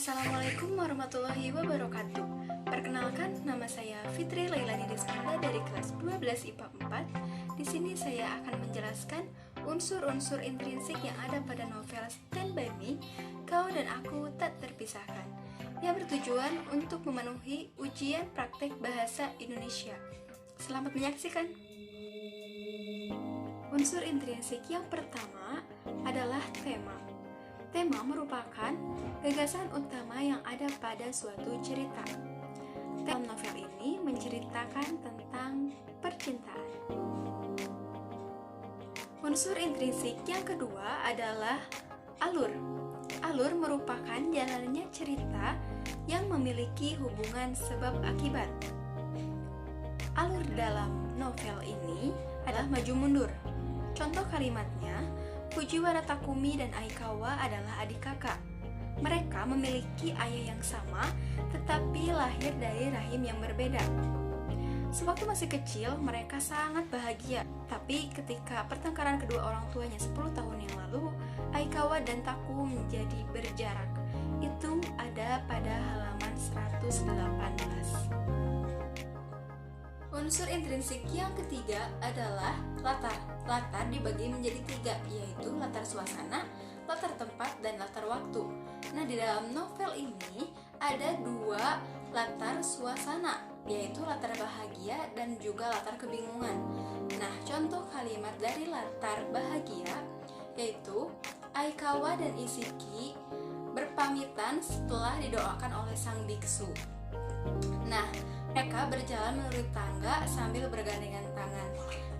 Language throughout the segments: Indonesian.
Assalamualaikum warahmatullahi wabarakatuh. Perkenalkan, nama saya Fitri Lailani Desmanda dari kelas 12 IPA 4. Di sini saya akan menjelaskan unsur-unsur intrinsik yang ada pada novel Stand By Me, Kau dan Aku Tak Terpisahkan, yang bertujuan untuk memenuhi ujian praktek bahasa Indonesia. Selamat menyaksikan. Unsur intrinsik yang pertama adalah tema. Tema merupakan gagasan utama yang ada pada suatu cerita. Tema novel ini menceritakan tentang percintaan. Unsur intrinsik yang kedua adalah alur. Alur merupakan jalannya cerita yang memiliki hubungan sebab akibat. Alur dalam novel ini adalah maju mundur. Contoh kalimatnya, Fujiwara Takumi dan Aikawa adalah adik kakak. Mereka memiliki ayah yang sama, tetapi lahir dari rahim yang berbeda. Sewaktu masih kecil, mereka sangat bahagia. Tapi ketika pertengkaran kedua orang tuanya 10 tahun yang lalu, Aikawa dan Taku menjadi berjarak. Itu ada pada halaman 118. Unsur intrinsik yang ketiga adalah latar. Latar dibagi menjadi 3, yaitu latar suasana, latar tempat, dan latar waktu. Nah, di dalam novel ini ada 2 latar suasana, yaitu latar bahagia dan juga latar kebingungan. Nah, contoh kalimat dari latar bahagia yaitu Aikawa dan Isiki berpamitan setelah didoakan oleh sang biksu. Nah, mereka berjalan melalui tangga sambil bergandengan tangan.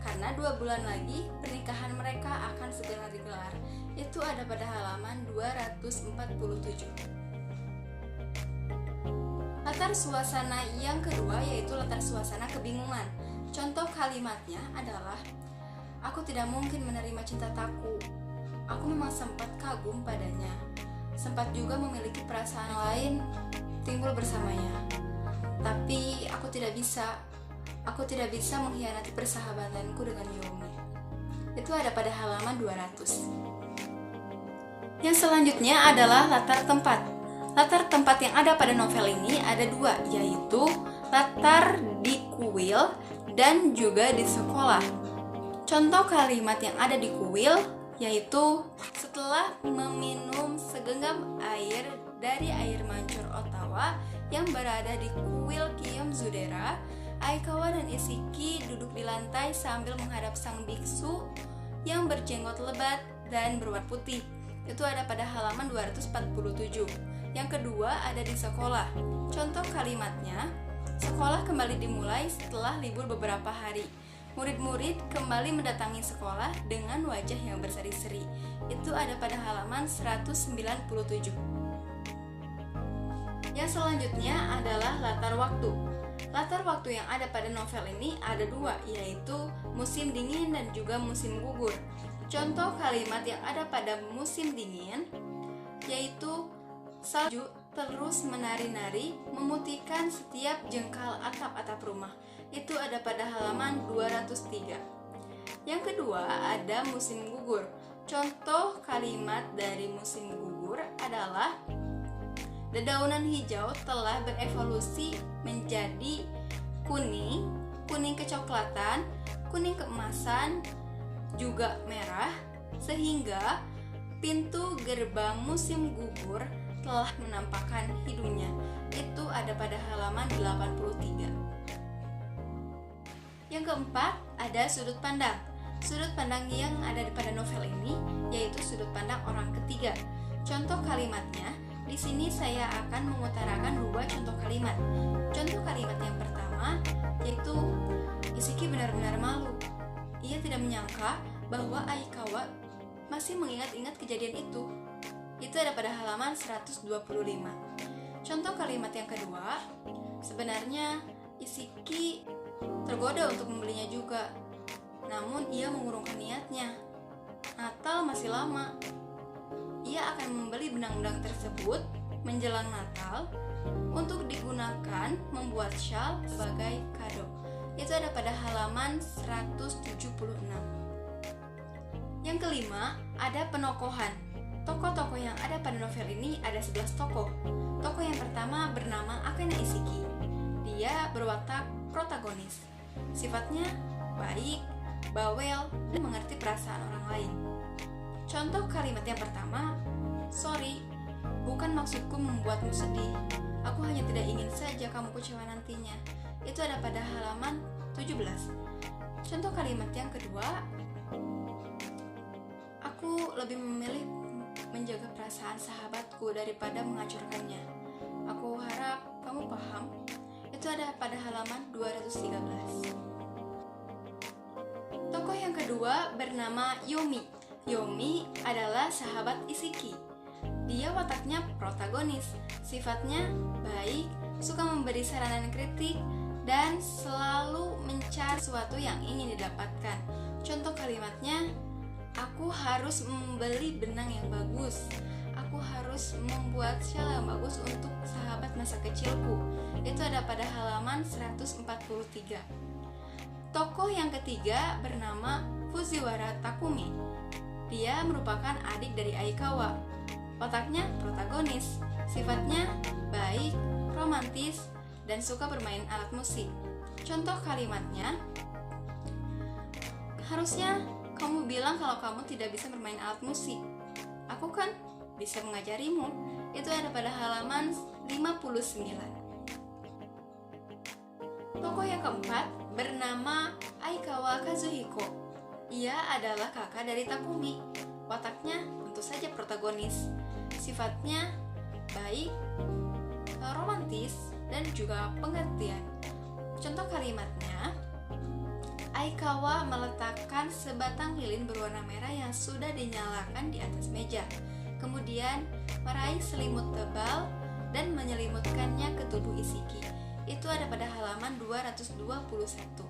Karena 2 bulan lagi pernikahan mereka akan segera digelar. Itu ada pada halaman 247. Latar suasana yang kedua yaitu latar suasana kebingungan. Contoh kalimatnya adalah, aku tidak mungkin menerima cinta Taku. Aku memang sempat kagum padanya. Sempat juga memiliki perasaan lain timbul bersamanya. Tapi aku tidak bisa mengkhianati persahabatanku dengan Yomi. Itu ada pada halaman 200. Yang selanjutnya adalah latar tempat. Latar tempat yang ada pada novel ini ada 2, yaitu latar di kuil dan juga di sekolah. Contoh kalimat yang ada di kuil yaitu, setelah meminum segenggam air dari air mancur Ottawa yang berada di kuil Kiyomzudera, Aikawa dan Isiki duduk di lantai sambil menghadap sang biksu yang berjenggot lebat dan berwarna putih. Itu ada pada halaman 247. Yang kedua ada di sekolah. Contoh kalimatnya, sekolah kembali dimulai setelah libur beberapa hari. Murid-murid kembali mendatangi sekolah dengan wajah yang berseri-seri. Itu ada pada halaman 197. Yang selanjutnya adalah latar waktu. Latar waktu yang ada pada novel ini ada 2, yaitu musim dingin dan juga musim gugur. Contoh kalimat yang ada pada musim dingin yaitu, salju terus menari-nari memutihkan setiap jengkal atap-atap rumah. Itu ada pada halaman 203. Yang kedua ada musim gugur. Contoh kalimat dari musim gugur adalah, dedaunan hijau telah berevolusi menjadi kuning, kuning kecoklatan, kuning keemasan, juga merah, sehingga pintu gerbang musim gugur telah menampakkan hidungnya. Itu ada pada halaman 83. Yang keempat ada sudut pandang. Sudut pandang yang ada pada novel ini yaitu sudut pandang orang ketiga. Contoh kalimatnya, di sini saya akan mengutarakan 2 contoh kalimat. Contoh kalimat yang pertama yaitu, Isiki benar-benar malu. Ia tidak menyangka bahwa Aikawa masih mengingat-ingat kejadian itu. Itu ada pada halaman 125. Contoh kalimat yang kedua, sebenarnya Isiki tergoda untuk membelinya juga. Namun ia mengurungkan niatnya. Natal masih lama. Ia akan membeli benang-benang tersebut menjelang Natal untuk digunakan membuat syal sebagai kado. Itu ada pada halaman 176. Yang kelima, ada penokohan. Tokoh-tokoh yang ada pada novel ini ada 11 tokoh. pertama bernama Akane Isiki. Dia berwatak protagonis. Sifatnya baik, bawel, dan mengerti perasaan orang lain. Contoh kalimat yang pertama, "Sorry, bukan maksudku membuatmu sedih. Aku hanya tidak ingin saja kamu kecewa nantinya." Itu ada pada halaman 17. Contoh kalimat yang kedua, "Aku lebih memilih menjaga perasaan sahabatku daripada menghancurkannya. Aku harap kamu paham." Itu ada pada halaman 213. Tokoh yang kedua bernama Yomi. Yomi adalah sahabat Isiki. Dia wataknya protagonis, sifatnya baik, suka memberi saran dan kritik, dan selalu mencari sesuatu yang ingin didapatkan. Contoh kalimatnya, "Aku harus membeli benang yang bagus. Aku harus membuat shawl yang bagus untuk sahabat masa kecilku." Itu ada pada halaman 143. Tokoh yang ketiga bernama Fujiwara Takumi. Dia merupakan adik dari Aikawa. Wataknya protagonis, sifatnya baik, romantis, dan suka bermain alat musik. Contoh kalimatnya, "Harusnya kamu bilang kalau kamu tidak bisa bermain alat musik. Aku kan bisa mengajarimu." Itu ada pada halaman 59. Tokoh yang keempat bernama Aikawa Kazuhiko. Ia adalah kakak dari Takumi. Wataknya tentu saja protagonis. Sifatnya baik, romantis, dan juga pengertian. Contoh kalimatnya, Aikawa meletakkan sebatang lilin berwarna merah yang sudah dinyalakan di atas meja, kemudian meraih selimut tebal dan menyelimutkannya ke tubuh Isiki. Itu ada pada halaman 221.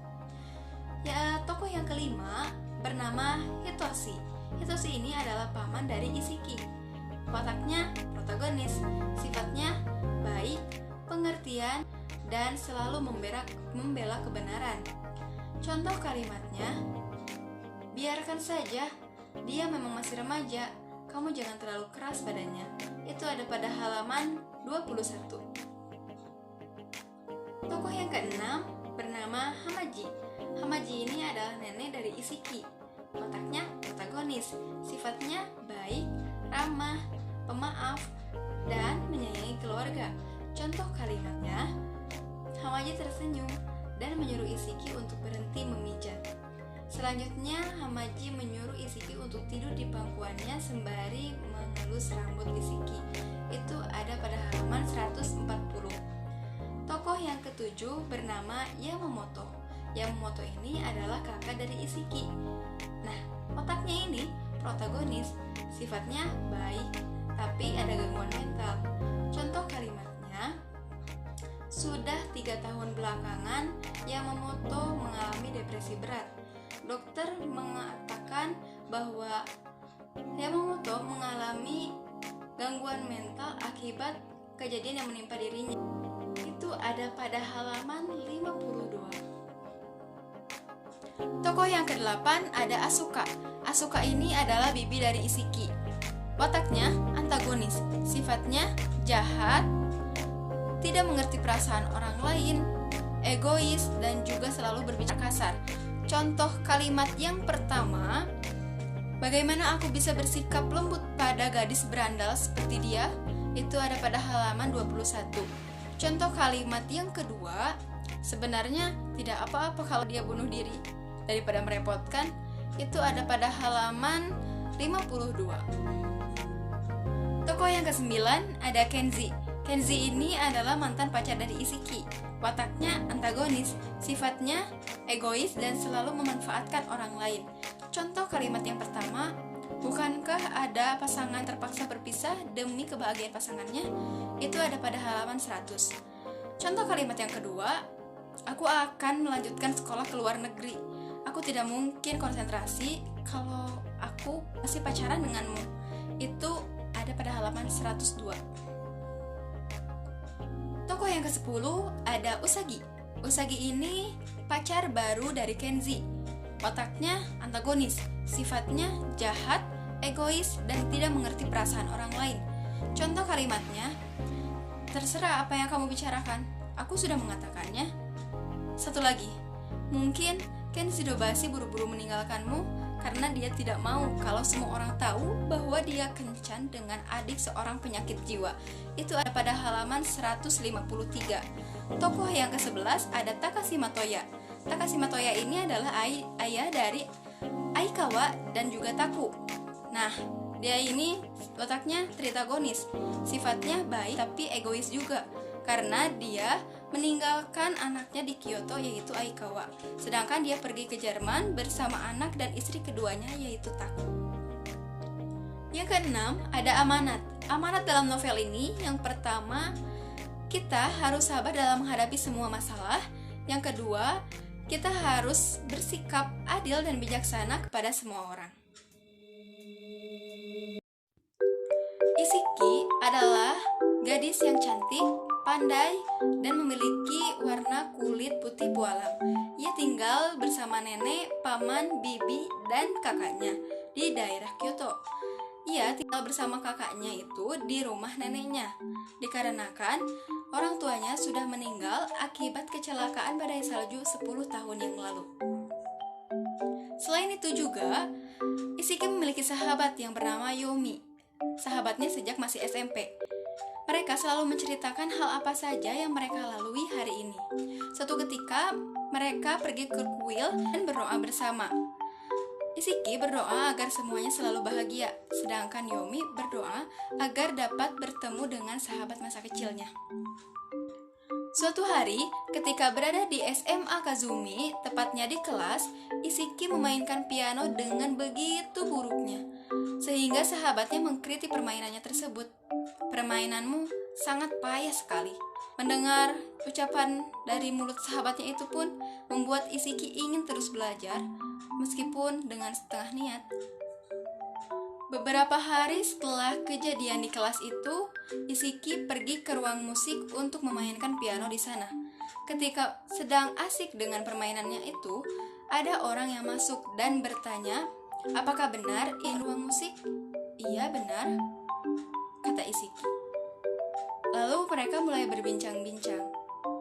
Ya, tokoh yang kelima bernama Hitoshi. Hitoshi ini adalah paman dari Isiki. Wataknya protagonis, sifatnya baik, pengertian, dan selalu membela kebenaran. Contoh kalimatnya, "Biarkan saja, dia memang masih remaja, kamu jangan terlalu keras padanya." Itu ada pada halaman 21. Tokoh yang keenam bernama Hamaji. Hamaji ini adalah nenek dari Isiki. Wataknya protagonis, sifatnya baik, ramah, pemaaf, dan menyayangi keluarga. Contoh kalimatnya, Hamaji tersenyum dan menyuruh Isiki untuk berhenti memijat. Selanjutnya, Hamaji menyuruh Isiki untuk tidur di pangkuannya sembari mengelus rambut Isiki. Itu ada pada halaman 140. Tokoh yang ketujuh bernama Yamamoto. Yamamoto ini adalah kakak dari Isiki. Nah, otaknya ini protagonis, sifatnya baik, tapi ada gangguan mental. Contoh kalimatnya, "Sudah 3 tahun belakangan, Yamamoto mengalami depresi berat. Dokter mengatakan bahwa Yamamoto mengalami gangguan mental akibat kejadian yang menimpa dirinya." Itu ada pada halaman 52. Tokoh yang ke-8 ada Asuka. Asuka ini adalah bibi dari Isiki. Wataknya antagonis, sifatnya jahat, tidak mengerti perasaan orang lain, egois, dan juga selalu berbicara kasar. Contoh kalimat yang pertama, "Bagaimana aku bisa bersikap lembut pada gadis berandal seperti dia?" Itu ada pada halaman 21. Contoh kalimat yang kedua, "Sebenarnya tidak apa-apa kalau dia bunuh diri daripada merepotkan." Itu ada pada halaman 52. Tokoh yang ke-9 ada Kenzi. Kenzi ini adalah mantan pacar dari Isiki. Wataknya antagonis, sifatnya egois dan selalu memanfaatkan orang lain. Contoh kalimat yang pertama, "Bukankah ada pasangan terpaksa berpisah demi kebahagiaan pasangannya?" Itu ada pada halaman 100. Contoh kalimat yang kedua, "Aku akan melanjutkan sekolah ke luar negeri. Aku tidak mungkin konsentrasi kalau aku masih pacaran denganmu." Itu ada pada halaman 102. Tokoh yang ke-10 ada Usagi. Usagi ini pacar baru dari Kenzi. Wataknya antagonis, sifatnya jahat, egois, dan tidak mengerti perasaan orang lain. Contoh kalimatnya, terserah apa yang kamu bicarakan. Aku sudah mengatakannya. Satu lagi, mungkin Ken Shidobasi buru-buru meninggalkanmu karena dia tidak mau kalau semua orang tahu bahwa dia kencan dengan adik seorang penyakit jiwa. Itu ada pada halaman 153. Tokoh yang ke-11 ada Takashi Matoya. Takashi Matoya ini adalah ayah dari Aikawa dan juga Taku. Nah, dia ini otaknya tritagonis. Sifatnya baik tapi egois juga, karena dia meninggalkan anaknya di Kyoto yaitu Aikawa. Sedangkan dia pergi ke Jerman bersama anak dan istri keduanya yaitu Taku. Yang keenam ada amanat. Amanat dalam novel ini yang pertama, kita harus sabar dalam menghadapi semua masalah. Yang kedua, kita harus bersikap adil dan bijaksana kepada semua orang. Isiki adalah gadis yang cantik, pandai, dan memiliki warna kulit putih pualam. Ia tinggal bersama nenek, paman, bibi, dan kakaknya di daerah Kyoto. Ia tinggal bersama kakaknya itu di rumah neneknya, dikarenakan orang tuanya sudah meninggal akibat kecelakaan badai salju 10 tahun yang lalu. Selain itu juga, Isiki memiliki sahabat yang bernama Yomi. Sahabatnya sejak masih SMP. Mereka selalu menceritakan hal apa saja yang mereka lalui hari ini. Suatu ketika, mereka pergi ke kuil dan berdoa bersama. Isiki berdoa agar semuanya selalu bahagia, sedangkan Yomi berdoa agar dapat bertemu dengan sahabat masa kecilnya. Suatu hari, ketika berada di SMA Kazumi, tepatnya di kelas, Isiki memainkan piano dengan begitu buruknya, sehingga sahabatnya mengkritik permainannya tersebut. Permainanmu sangat payah sekali. Mendengar ucapan dari mulut sahabatnya itu pun membuat Isiki ingin terus belajar, meskipun dengan setengah niat. Beberapa hari setelah kejadian di kelas itu, Isiki pergi ke ruang musik untuk memainkan piano di sana. Ketika sedang asik dengan permainannya itu, ada orang yang masuk dan bertanya, "Apakah benar ini ruang musik?" "Iya, benar," kata Isiki. Lalu mereka mulai berbincang-bincang.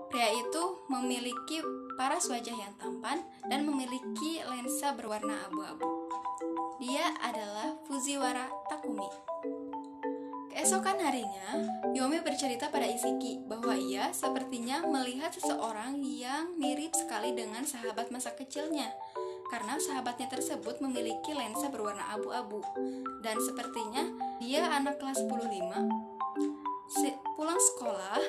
Pria itu memiliki paras wajah yang tampan dan memiliki lensa berwarna abu-abu. Dia adalah Fujiwara Takumi. Keesokan harinya, Yomi bercerita pada Isiki bahwa ia sepertinya melihat seseorang yang mirip sekali dengan sahabat masa kecilnya, karena sahabatnya tersebut memiliki lensa berwarna abu-abu, dan sepertinya dia anak kelas 15. Pulang sekolah,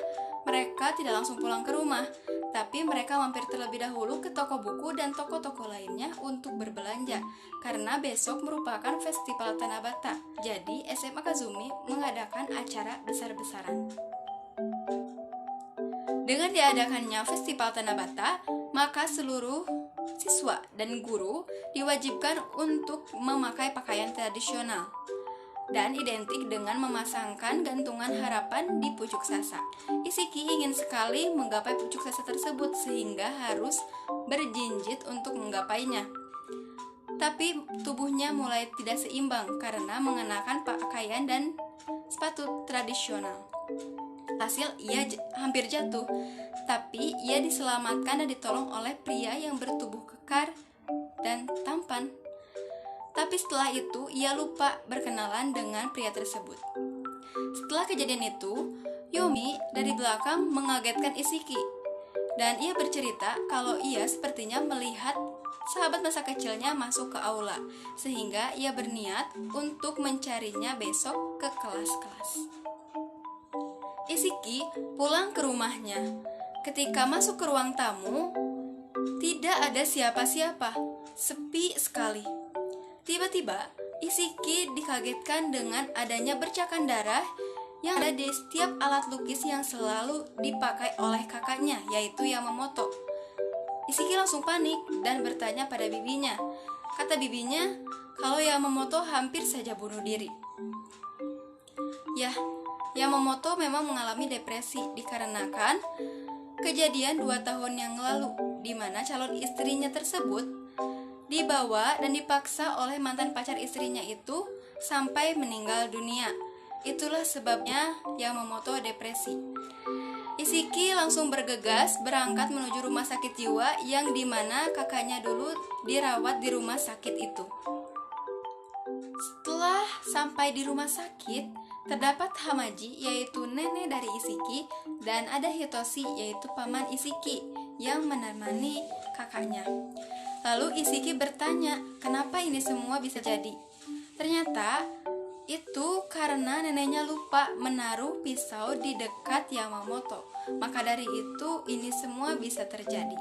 mereka tidak langsung pulang ke rumah, tapi mereka mampir terlebih dahulu ke toko buku dan toko-toko lainnya untuk berbelanja, karena besok merupakan festival Tanabata. Jadi SMA Kazumi mengadakan acara besar-besaran. Dengan diadakannya festival Tanabata, maka seluruh siswa dan guru diwajibkan untuk memakai pakaian tradisional dan identik dengan memasangkan gantungan harapan di pucuk sasa. Isiki ingin sekali menggapai pucuk sasa tersebut sehingga harus berjinjit untuk menggapainya. Tapi tubuhnya mulai tidak seimbang karena mengenakan pakaian dan sepatu tradisional. Hasil ia hampir jatuh, tapi ia diselamatkan dan ditolong oleh pria yang bertubuh kekar dan tampan. Tapi setelah itu, ia lupa berkenalan dengan pria tersebut. Setelah kejadian itu, Yomi dari belakang mengagetkan Isiki. Dan ia bercerita kalau ia sepertinya melihat sahabat masa kecilnya masuk ke aula, sehingga ia berniat untuk mencarinya besok ke kelas-kelas. Isiki pulang ke rumahnya. Ketika masuk ke ruang tamu, tidak ada siapa-siapa, sepi sekali. Tiba-tiba, Isiki dikagetkan dengan adanya bercakan darah yang ada di setiap alat lukis yang selalu dipakai oleh kakaknya, yaitu Yamamoto. Isiki langsung panik dan bertanya pada bibinya. Kata bibinya, kalau Yamamoto hampir saja bunuh diri. Ya, Yamamoto memang mengalami depresi dikarenakan kejadian 2 tahun yang lalu, di mana calon istrinya tersebut dibawa dan dipaksa oleh mantan pacar istrinya itu sampai meninggal dunia. Itulah sebabnya Yamamoto depresi. Isiki langsung bergegas berangkat menuju rumah sakit jiwa yang dimana kakaknya dulu dirawat di rumah sakit itu. Setelah sampai di rumah sakit, terdapat Hamaji yaitu nenek dari Isiki dan ada Hitoshi yaitu paman Isiki yang menemani kakaknya. Lalu Isiki bertanya, kenapa ini semua bisa jadi? Ternyata itu karena neneknya lupa menaruh pisau di dekat Yamamoto. Maka dari itu ini semua bisa terjadi.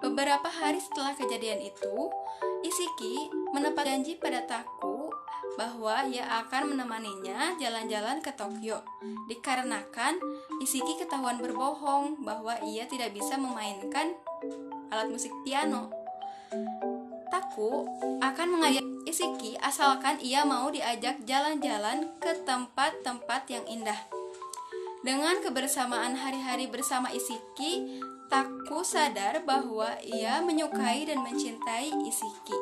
Beberapa hari setelah kejadian itu, Isiki menepati janji pada Taku bahwa ia akan menemaninya jalan-jalan ke Tokyo. Dikarenakan Isiki ketahuan berbohong bahwa ia tidak bisa memainkan alat musik piano. Taku akan mengajak Isiki asalkan ia mau diajak jalan-jalan ke tempat-tempat yang indah. Dengan kebersamaan hari-hari bersama Isiki, Taku sadar bahwa ia menyukai dan mencintai Isiki.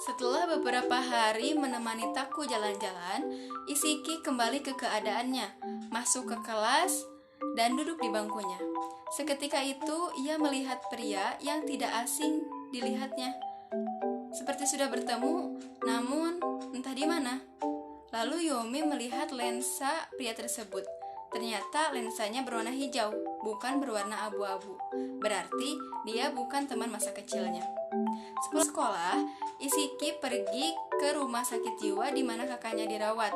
Setelah beberapa hari menemani Taku jalan-jalan, Isiki kembali ke keadaannya, masuk ke kelas dan duduk di bangkunya. Seketika itu ia melihat pria yang tidak asing dilihatnya. Seperti sudah bertemu, namun entah di mana. Lalu Yomi melihat lensa pria tersebut. Ternyata lensanya berwarna hijau, bukan berwarna abu-abu. Berarti dia bukan teman masa kecilnya. Sepulang sekolah, Isiki pergi ke rumah sakit jiwa di mana kakaknya dirawat.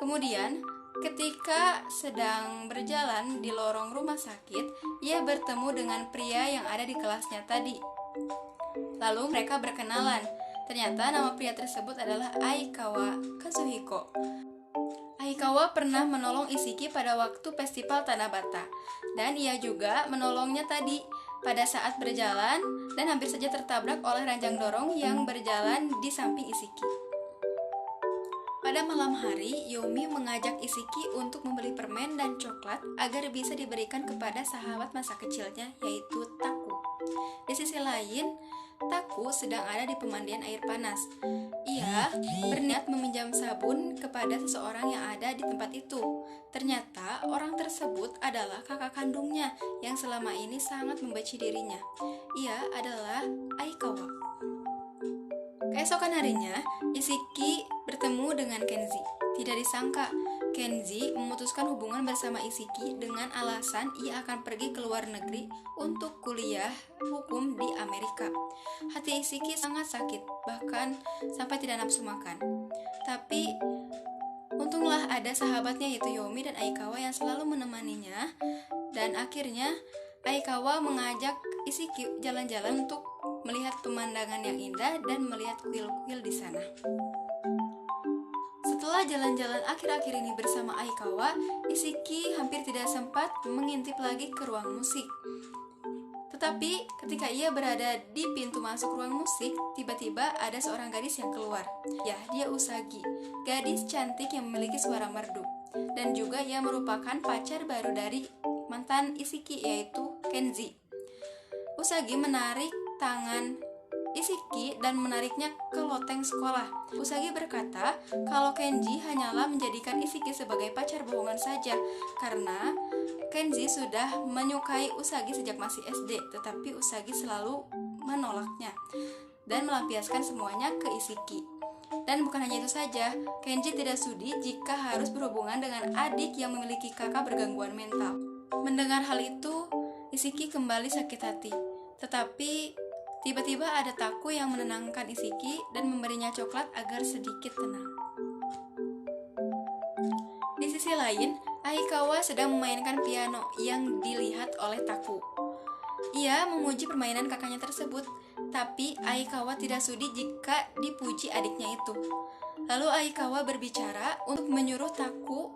Kemudian, ketika sedang berjalan di lorong rumah sakit, ia bertemu dengan pria yang ada di kelasnya tadi. Lalu mereka berkenalan. Ternyata nama pria tersebut adalah Aikawa Kazuhiko. Aikawa pernah menolong Isiki pada waktu festival Tanabata, dan ia juga menolongnya tadi pada saat berjalan dan hampir saja tertabrak oleh ranjang dorong yang berjalan di samping Isiki. Pada malam hari, Yomi mengajak Isiki untuk membeli permen dan coklat agar bisa diberikan kepada sahabat masa kecilnya, yaitu Taku. Di sisi lain, Taku sedang ada di pemandian air panas. Ia berniat meminjam sabun kepada seseorang yang ada di tempat itu. Ternyata orang tersebut adalah kakak kandungnya yang selama ini sangat membenci dirinya. Ia adalah Aikawa. Keesokan harinya, Isiki bertemu dengan Kenji. Tidak disangka, Kenji memutuskan hubungan bersama Isiki dengan alasan ia akan pergi ke luar negeri untuk kuliah hukum di Amerika. Hati Isiki sangat sakit, bahkan sampai tidak nafsu makan. Tapi untunglah ada sahabatnya yaitu Yomi dan Aikawa yang selalu menemaninya. Dan akhirnya Aikawa mengajak Isiki jalan-jalan untuk melihat pemandangan yang indah dan melihat kuil-kuil di sana. Setelah jalan-jalan akhir-akhir ini bersama Aikawa, Isiki hampir tidak sempat mengintip lagi ke ruang musik. Tetapi ketika ia berada di pintu masuk ruang musik, tiba-tiba ada seorang gadis yang keluar. Ya, dia Usagi, gadis cantik yang memiliki suara merdu. Dan juga ia merupakan pacar baru dari mantan Isiki, yaitu Kenji. Usagi menarik tangan Isiki dan menariknya ke loteng sekolah. Usagi berkata kalau Kenji hanyalah menjadikan Isiki sebagai pacar bohongan saja, karena Kenji sudah menyukai Usagi sejak masih SD, tetapi Usagi selalu menolaknya dan melampiaskan semuanya ke Isiki. Dan bukan hanya itu saja, Kenji tidak sudi jika harus berhubungan dengan adik yang memiliki kakak bergangguan mental. Mendengar hal itu, Isiki kembali sakit hati. Tetapi tiba-tiba ada Taku yang menenangkan Isiki dan memberinya coklat agar sedikit tenang. Di sisi lain, Aikawa sedang memainkan piano yang dilihat oleh Taku. Ia memuji permainan kakaknya tersebut, tapi Aikawa tidak sudi jika dipuji adiknya itu. Lalu Aikawa berbicara untuk menyuruh Taku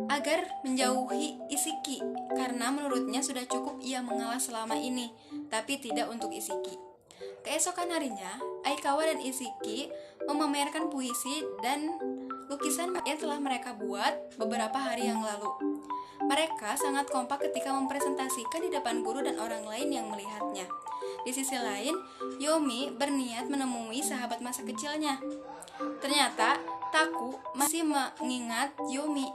agar menjauhi Isiki, karena menurutnya sudah cukup ia mengalah selama ini, tapi tidak untuk Isiki. Keesokan harinya, Aikawa dan Isiki memamerkan puisi dan lukisan yang telah mereka buat beberapa hari yang lalu. Mereka sangat kompak ketika mempresentasikan di depan guru dan orang lain yang melihatnya. Di sisi lain, Yomi berniat menemui sahabat masa kecilnya. Ternyata, Taku masih mengingat Yomi.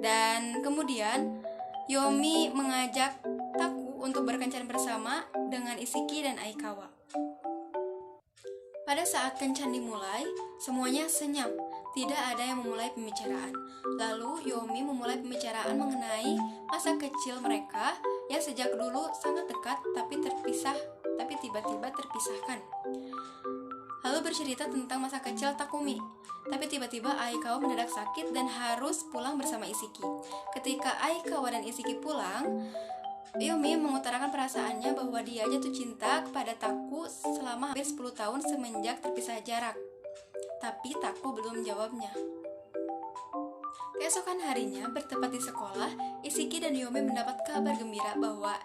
Dan kemudian Yomi mengajak Taku untuk berkencan bersama dengan Isiki dan Aikawa. Pada saat kencan dimulai, semuanya senyap. Tidak ada yang memulai pembicaraan. Lalu Yomi memulai pembicaraan mengenai masa kecil mereka yang sejak dulu sangat dekat tapi tiba-tiba terpisahkan. Lalu bercerita tentang masa kecil Takumi. Tapi tiba-tiba Aikawa mendadak sakit dan harus pulang bersama Isiki. Ketika Aikawa dan Isiki pulang, Yomi mengutarakan perasaannya bahwa dia jatuh cinta kepada Taku selama hampir 10 tahun semenjak terpisah jarak. Tapi Taku belum menjawabnya. Keesokan harinya, bertepat di sekolah, Isiki dan Yomi mendapat kabar gembira bahwa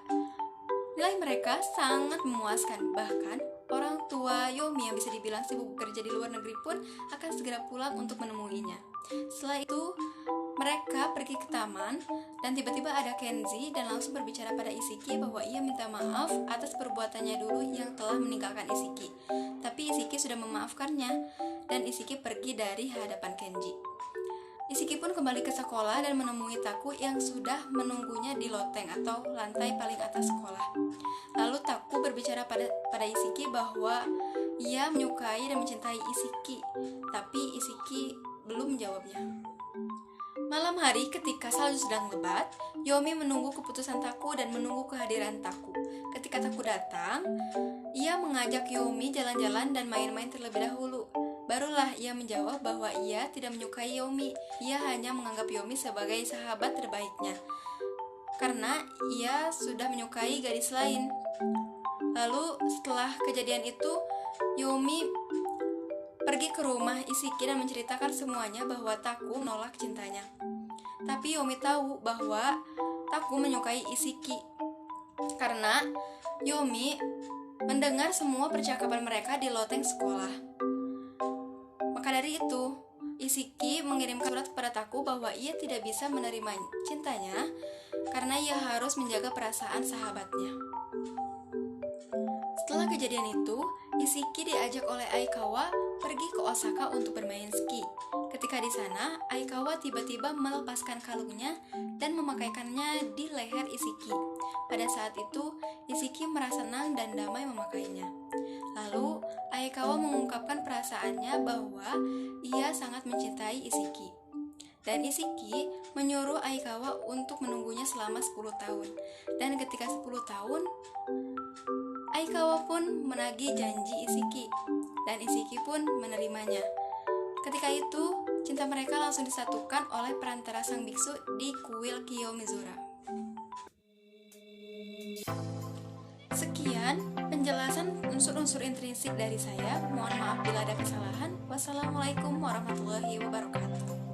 nilai mereka sangat memuaskan. Bahkan, orang tua Yomi yang bisa dibilang sibuk bekerja di luar negeri pun akan segera pulang untuk menemuinya. Setelah itu, mereka pergi ke taman dan tiba-tiba ada Kenji dan langsung berbicara pada Isiki bahwa ia minta maaf atas perbuatannya dulu yang telah meninggalkan Isiki. Tapi Isiki sudah memaafkannya dan Isiki pergi dari hadapan Kenji. Isiki pun kembali ke sekolah dan menemui Taku yang sudah menunggunya di loteng atau lantai paling atas sekolah. Lalu Taku berbicara pada Isiki bahwa ia menyukai dan mencintai Isiki, tapi Isiki belum menjawabnya. Malam hari ketika salju sedang lebat, Yomi menunggu keputusan Taku dan menunggu kehadiran Taku. Ketika Taku datang, ia mengajak Yomi jalan-jalan dan main-main terlebih dahulu. Barulah ia menjawab bahwa ia tidak menyukai Yomi. Ia hanya menganggap Yomi sebagai sahabat terbaiknya, karena ia sudah menyukai gadis lain. Lalu setelah kejadian itu, Yomi pergi ke rumah Isiki dan menceritakan semuanya bahwa Taku menolak cintanya. Tapi Yomi tahu bahwa Taku menyukai Isiki karena Yomi mendengar semua percakapan mereka di loteng sekolah. Maka dari itu, Isiki mengirimkan surat kepada Taku bahwa ia tidak bisa menerima cintanya karena ia harus menjaga perasaan sahabatnya. Setelah kejadian itu, Isiki diajak oleh Aikawa pergi ke Osaka untuk bermain ski. Ketika di sana, Aikawa tiba-tiba melepaskan kalungnya dan memakaikannya di leher Isiki. Pada saat itu, Isiki merasa senang dan damai memakainya. Lalu, Aikawa mengungkapkan perasaannya bahwa ia sangat mencintai Isiki. Dan Isiki menyuruh Aikawa untuk menunggunya selama 10 tahun. Dan ketika 10 tahun, Aikawa pun menagih janji Isiki, dan Isiki pun menerimanya. Ketika itu, cinta mereka langsung disatukan oleh perantara sang biksu di kuil Kiyomizura. Sekian penjelasan unsur-unsur intrinsik dari saya. Mohon maaf bila ada kesalahan. Wassalamualaikum warahmatullahi wabarakatuh.